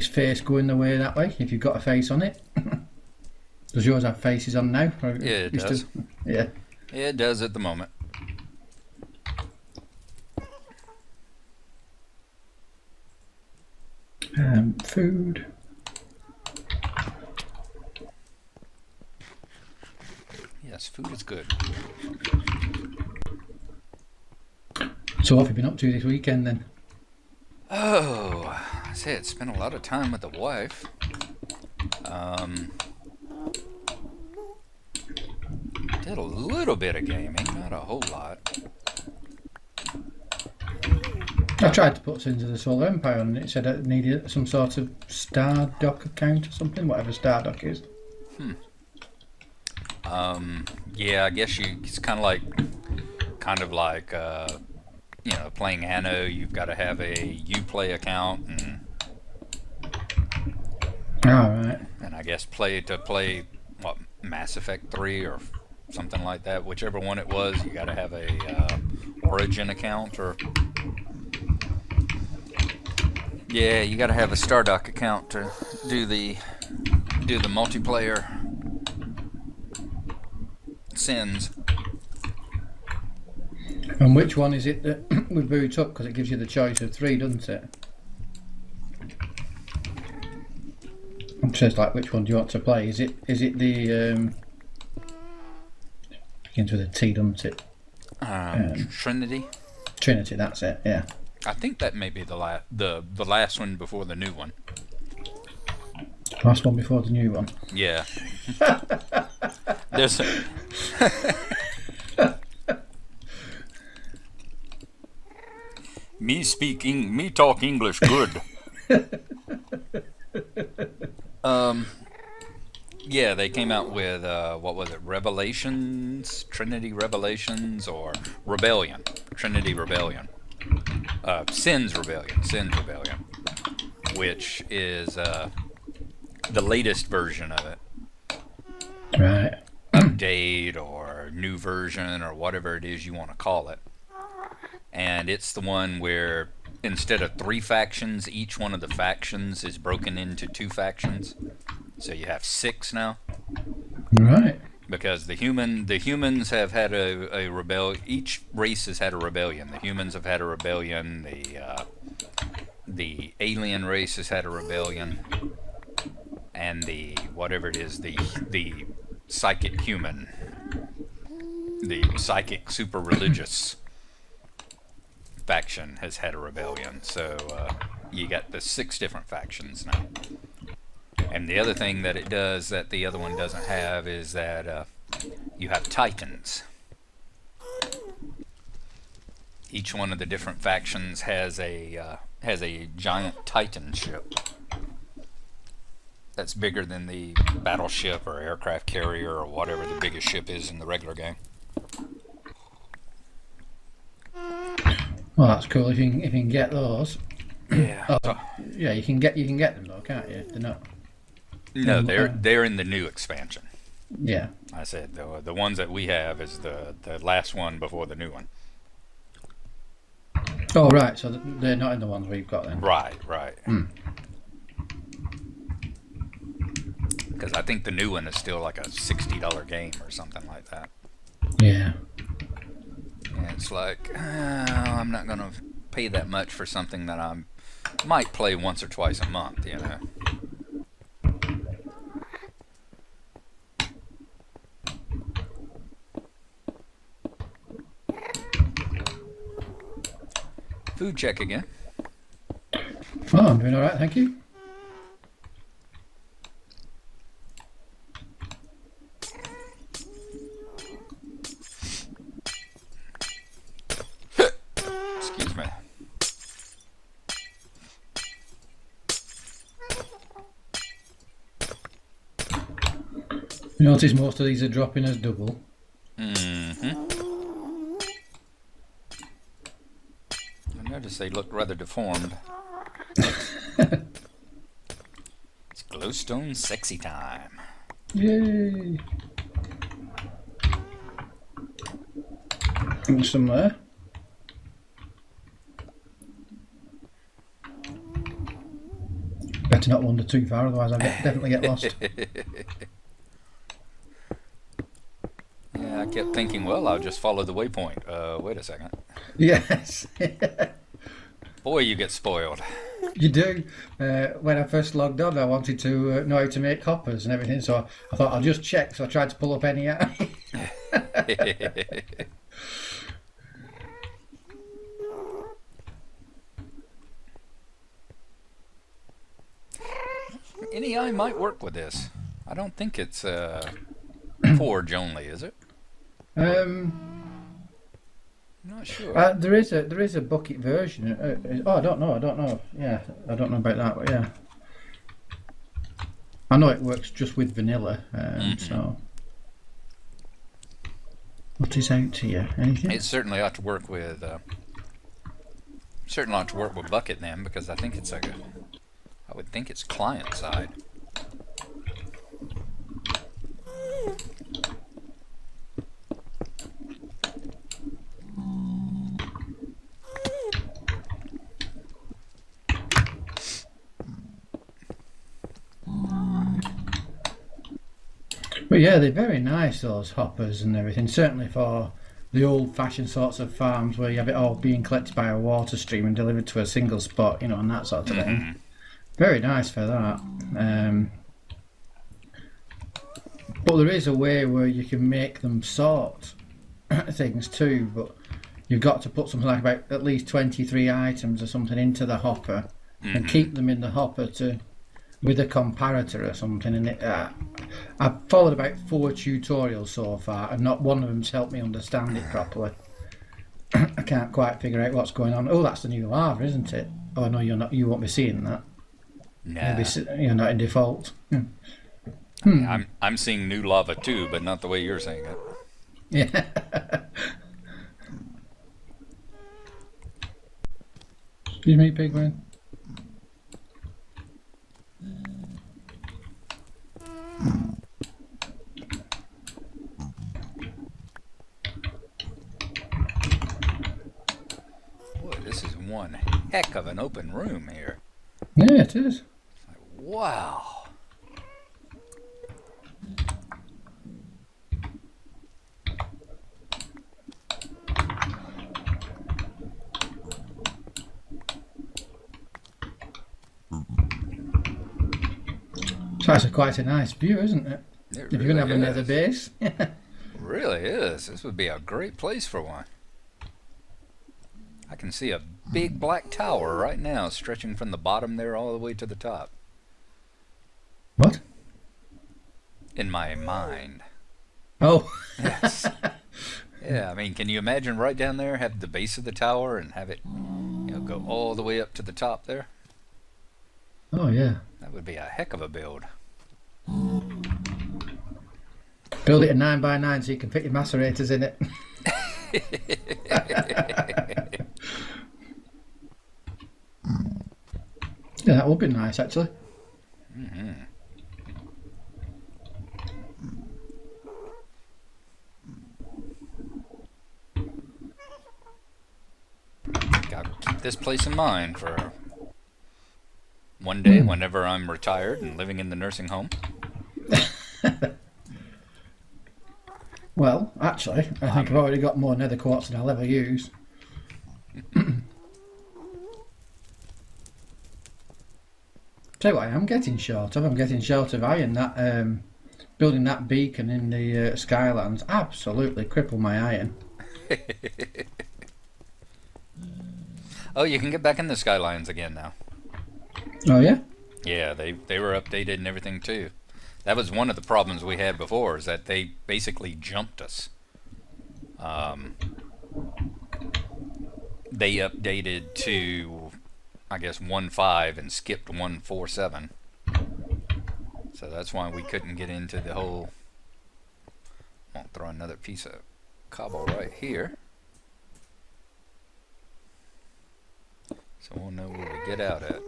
face going the way that way if you've got a face on it. Does yours have faces on now? Yeah, it does. Yeah. Yeah, it does at the moment. Food. Yes, food is good. So what have you been up to this weekend then? Oh, I said spent a lot of time with the wife. Did a little bit of gaming, not a whole lot. I tried to put into the Solar Empire and it said it needed some sort of Stardock account or something, whatever Stardock is. Yeah, I guess it's kind of like, you know, playing Anno. You've got to have a Uplay account, and I guess play what, Mass Effect 3 or something like that. Whichever one it was, you got to have a Origin account, or yeah, you got to have a Stardock account to do the multiplayer sins. And which one is it that we boot up? Because it gives you the choice of 3, doesn't it? It says like, which one do you want to play? Is it the begins with a T, doesn't it? Trinity. Trinity, that's it. Yeah. I think that may be the last one before the new one. Last one before the new one. Yeah. There's me talk English good. Yeah, they came out with what was it, Revelations, Trinity Revelations, or Rebellion, Trinity Rebellion, Sins Rebellion, which is the latest version of it. Right. Update or new version or whatever it is you want to call it. And it's the one where instead of 3 factions, each one of the factions is broken into 2 factions. So you have 6 now. Right. Because the humans have had a rebellion. Each race has had a rebellion. The humans have had a rebellion. The alien race has had a rebellion. And the whatever it is, the psychic human, the psychic super religious faction has had a rebellion. So you got the 6 different factions now. And the other thing that it does that the other one doesn't have is that you have titans. Each one of the different factions has a giant titan ship that's bigger than the battleship or aircraft carrier or whatever the biggest ship is in the regular game. Well, that's cool if you can get those. Yeah. Oh, yeah, you can get them though, can't you? They're not. No, they're in the new expansion. Yeah. I said the ones that we have is the last one before the new one. Oh right, so they're not in the ones we've got then. Right. Because I think the new one is still like a $60 game or something like that. Yeah. And it's like, I'm not going to pay that much for something that I might play once or twice a month, you know. Food check again. Oh, I'm doing alright, thank you. Excuse me. You notice most of these are dropping as double. Mm-hmm. I noticed they look rather deformed. It's glowstone sexy time. Yay! And some there. A Tried to not wander too far, otherwise I'll definitely get lost. Yeah, I kept thinking, well, I'll just follow the waypoint. Wait a second. Yes. Boy, you get spoiled. You do. When I first logged on, I wanted to know how to make hoppers and everything, so I thought I'll just check. So I tried to pull up any. NEI might work with this. I don't think it's Forge only, is it? Not sure. There is a bucket version. I don't know. Yeah, I don't know about that, but yeah, I know it works just with vanilla. So, what is out here? Anything? It certainly ought to work with. Certainly ought to work with bucket then, because I think it's I would think it's client side. But yeah, they're very nice, those hoppers and everything. Certainly for the old-fashioned sorts of farms where you have it all being collected by a water stream and delivered to a single spot, and that sort of thing. Very nice for that. But there is a way where you can make them sort things too, but you've got to put something like about at least 23 items or something into the hopper and keep them in the hopper with a comparator or something. And I've followed about 4 tutorials so far, and not one of them's helped me understand it properly. I can't quite figure out what's going on. Oh, that's the new lava, isn't it? Oh no, you're not. You won't be seeing that. No. Maybe you're not in default. I'm seeing new lava too, but not the way you're saying it. Yeah. Excuse me, Pigman. Boy, this is one heck of an open room here. Yeah, it is. Wow. So that's quite a nice view, isn't it? If you're going to have a nether base. Really is. This would be a great place for one. I can see a big black tower right now stretching from the bottom there all the way to the top. What? In my mind. Oh. Yes. Yeah, I mean, can you imagine right down there, have the base of the tower and have it go all the way up to the top there? Oh, yeah. That would be a heck of a build. Build it a 9x9 so you can fit your macerators in it. Yeah, that would be nice, actually. Gotta keep this place in mind for one day whenever I'm retired and living in the nursing home. Well, actually, I think I've already got more nether quartz than I'll ever use. Tell you what, I'm getting short of. I'm getting short of iron. That building that beacon in the Skylands absolutely crippled my iron. Oh, you can get back in the Skylines again now. Oh yeah? Yeah, they were updated and everything too. That was one of the problems we had before, is that they basically jumped us. They updated to, I guess, 1.5 and skipped 1.47. So that's why we couldn't get into the whole... I'll throw another piece of cobble right here, so we'll know where we get out at.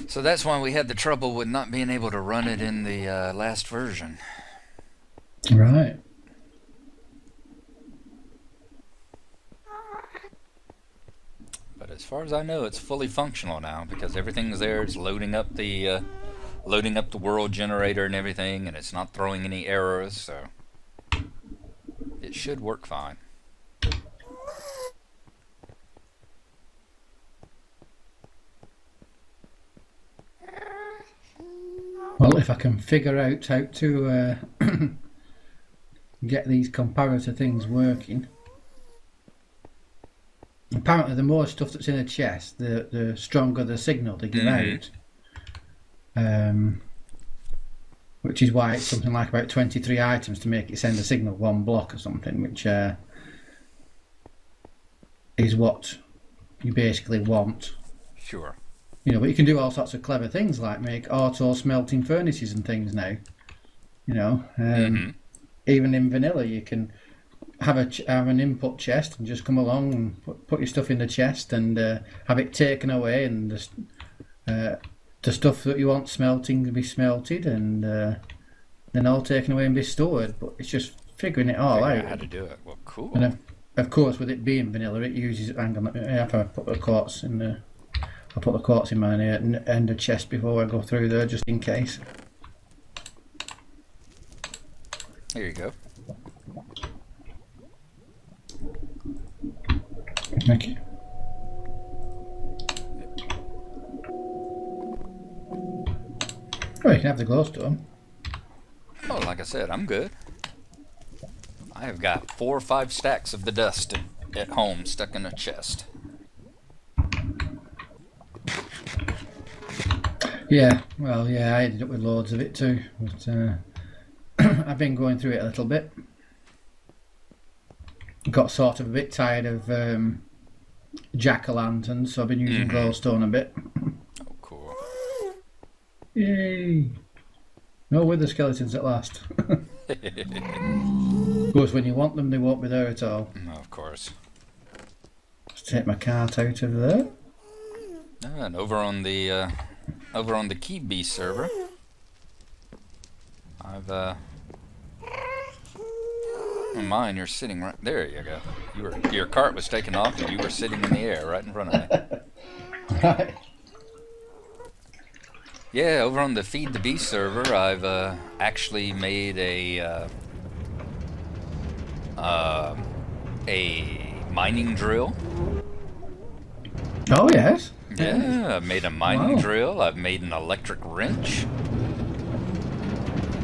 So that's why we had the trouble with not being able to run it in the last version. Right. But as far as I know, it's fully functional now because everything's there. It's loading up the world generator and everything, and it's not throwing any errors, so it should work fine. Well, if I can figure out how to get these comparator things working. Apparently, the more stuff that's in a chest, the stronger the signal they give out. Which is why it's something like about 23 items to make it send a signal 1 block or something, which is what you basically want. Sure. You know, but you can do all sorts of clever things like make auto smelting furnaces and things now. You know, even in vanilla, you can have an input chest and just come along and put your stuff in the chest and have it taken away, and the stuff that you want smelting to be smelted, and then all taken away and be stored. But it's just figuring it all out. How to do it? Well, cool. And of course, with it being vanilla, it uses. Hang on, if I put the quartz in the. I'll put the quartz in my end of chest before I go through there, just in case. Here you go. Thank you. Oh, you can have the glowstone. Oh, like I said, I'm good. I have got 4 or 5 stacks of the dust at home stuck in a chest. Yeah, well, yeah, I ended up with loads of it too, but I've been going through it a little bit. Got sort of a bit tired of jack-o'-lanterns, so I've been using glowstone a bit. Oh, cool. Yay! No wither skeletons at last. Of course, when you want them, they won't be there at all. No, of course. Let's take my cart out of there. And over on the Key Beast server, I've mine, you're sitting right there. You go. Your cart was taken off, and you were sitting in the air right in front of me. Right. Yeah, over on the Feed the Beast server, I've actually made a mining drill. Oh yes. Yeah, I've made a mining drill. I've made an electric wrench.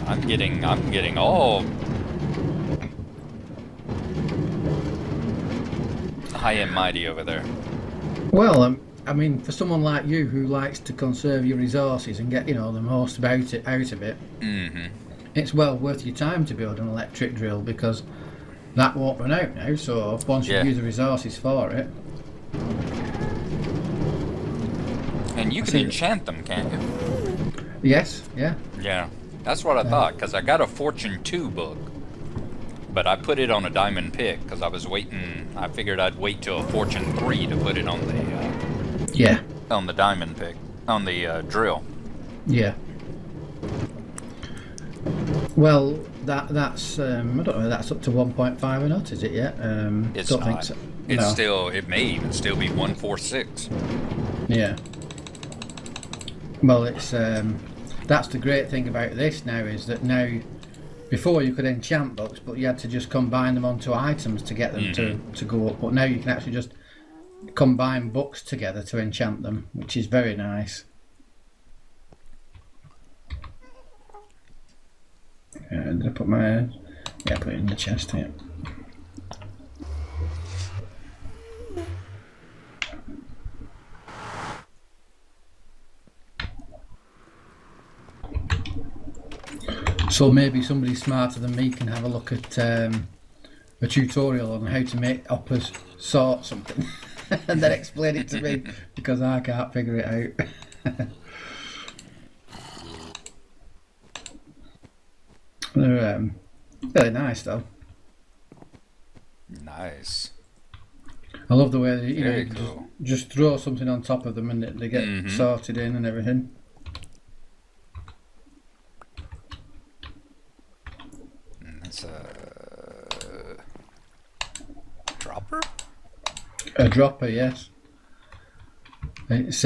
I'm getting all high and mighty over there. Well, I mean, for someone like you who likes to conserve your resources and get, you know, the most out of it, it's well worth your time to build an electric drill, because that won't run out now. So once you use the resources for it, and you can enchant them, can't you? Yes. Yeah. Yeah, that's what I thought, because I got a Fortune 2 book, but I put it on a diamond pick because I was waiting. I figured I'd wait till a Fortune 3 to put it on the on the diamond pick, on the drill. Yeah. Well, that's I don't know. That's up to 1.5 or not, is it yet? It's don't not. think so. It's No. still. It may even still be 146. Yeah. Well, it's that's the great thing about this now, is that now, before you could enchant books, but you had to just combine them onto items to get them to go up. But now you can actually just combine books together to enchant them, which is very nice. Did I put my... Yeah, put it in the chest here. So maybe somebody smarter than me can have a look at a tutorial on how to make uppers sort something and then explain it to me, because I can't figure it out. They're really nice though. Nice. I love the way that, you know, Very you cool. just throw something on top of them and they get sorted in and everything. That's a dropper. A dropper, yes. It's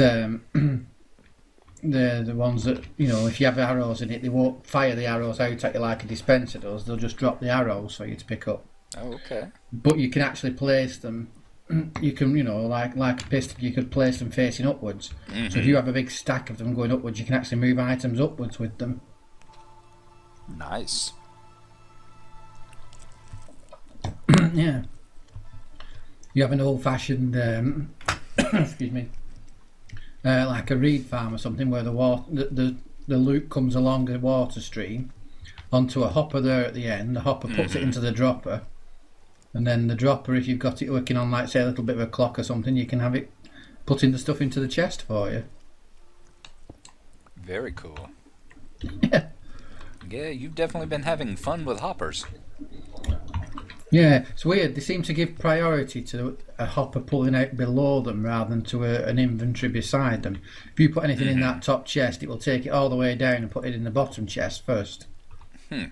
they're the ones that, if you have arrows in it, they won't fire the arrows out at you like a dispenser does. They'll just drop the arrows for you to pick up. Oh, okay. But you can actually place them. You can, like a piston, you could place them facing upwards. Mm-hmm. So if you have a big stack of them going upwards, you can actually move items upwards with them. Nice. Yeah. You have an old-fashioned, excuse me, like a reed farm or something, where the loop comes along the water stream onto a hopper there at the end. The hopper puts it into the dropper, and then the dropper, if you've got it working on, like, say, a little bit of a clock or something, you can have it putting the stuff into the chest for you. Very cool. Yeah. Yeah, you've definitely been having fun with hoppers. Yeah, it's weird. They seem to give priority to a hopper pulling out below them rather than to an inventory beside them. If you put anything in that top chest, it will take it all the way down and put it in the bottom chest first. I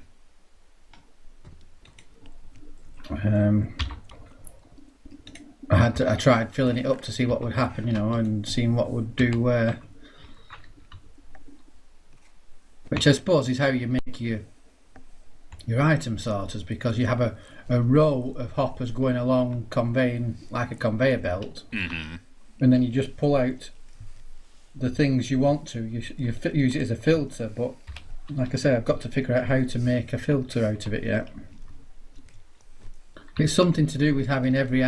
tried filling it up to see what would happen, and seeing what would do where. Which I suppose is how you make your item sorters, because you have a row of hoppers going along conveying like a conveyor belt, and then you just pull out the things you want to. You use it as a filter, but like I say, I've got to figure out how to make a filter out of it yet. It's something to do with having every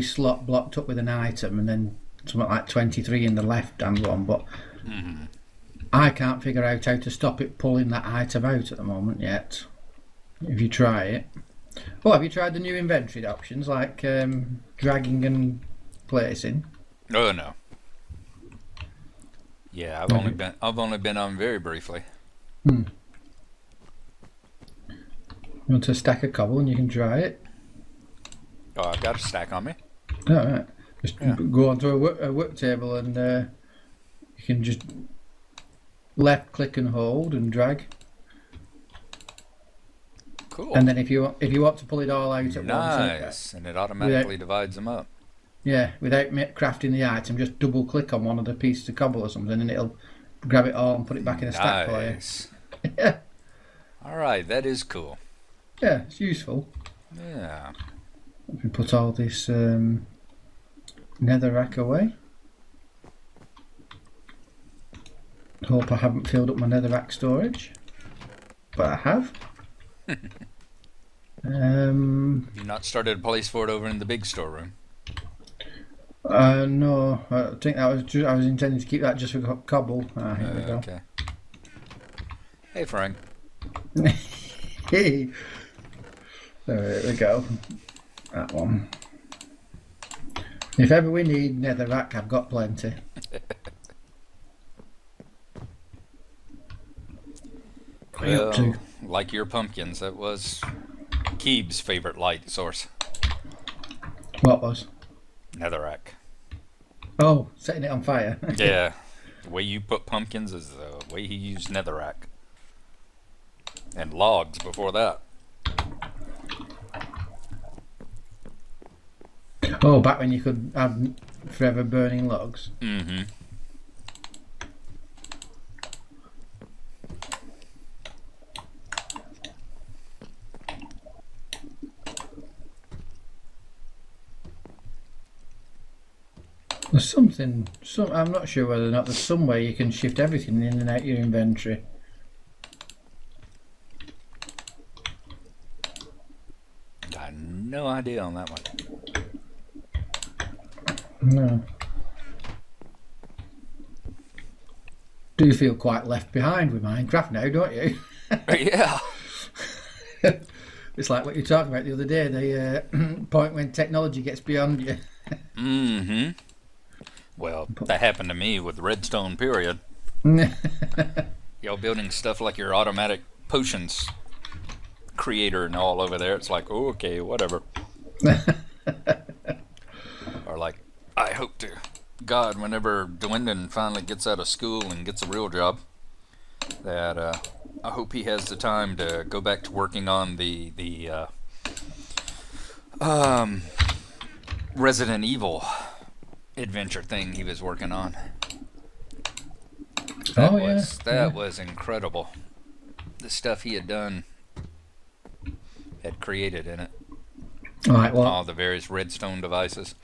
slot blocked up with an item, and then something like 23 in the left hand one, but I can't figure out how to stop it pulling that item out at the moment yet. If you try it. Well, have you tried the new inventory options, like dragging and placing? Oh no. Yeah, I've only been on very briefly. You want to stack a cobble and you can try it? Oh, I've got a stack on me. All right. Just go onto a work table and you can just left click and hold and drag. Cool. And then if you want to pull it all out at once, nice, and it automatically divides them up. Yeah, without crafting the item, just double click on one of the pieces of cobble or something, and it'll grab it all and put it back in a stack for you. Yeah. All right, that is cool. Yeah, it's useful. Yeah. Let me put all this nether rack away. Hope I haven't filled up my nether rack storage, but I have. You've not started a place for it over in the big storeroom? No, I think I was intending to keep that just for cobble. Here we go. Okay. Hey, Frank. Hey. There we go. That one. If ever we need nether rack, I've got plenty. What are you up to? Like your pumpkins, that was Keeb's favorite light source. What was? Netherrack. Oh, setting it on fire. Yeah. The way you put pumpkins is the way he used netherrack. And logs before that. Oh, back when you could have forever burning logs. Mm-hmm. There's something, I'm not sure whether or not there's some way you can shift everything in and out your inventory. Got no idea on that one. No. Do feel quite left behind with Minecraft now, don't you? Yeah. It's like what you were talking about the other day, the point when technology gets beyond you. Mm-hmm. Well, that happened to me with redstone, period. Y'all building stuff like your automatic potions creator and all over there. It's like, oh, okay, whatever. Or like, I hope to God, whenever Dwindon finally gets out of school and gets a real job, that I hope he has the time to go back to working on the Resident Evil adventure thing he was working on. Oh, That was incredible. The stuff he had done, had created in it. All right, well, All the various redstone devices.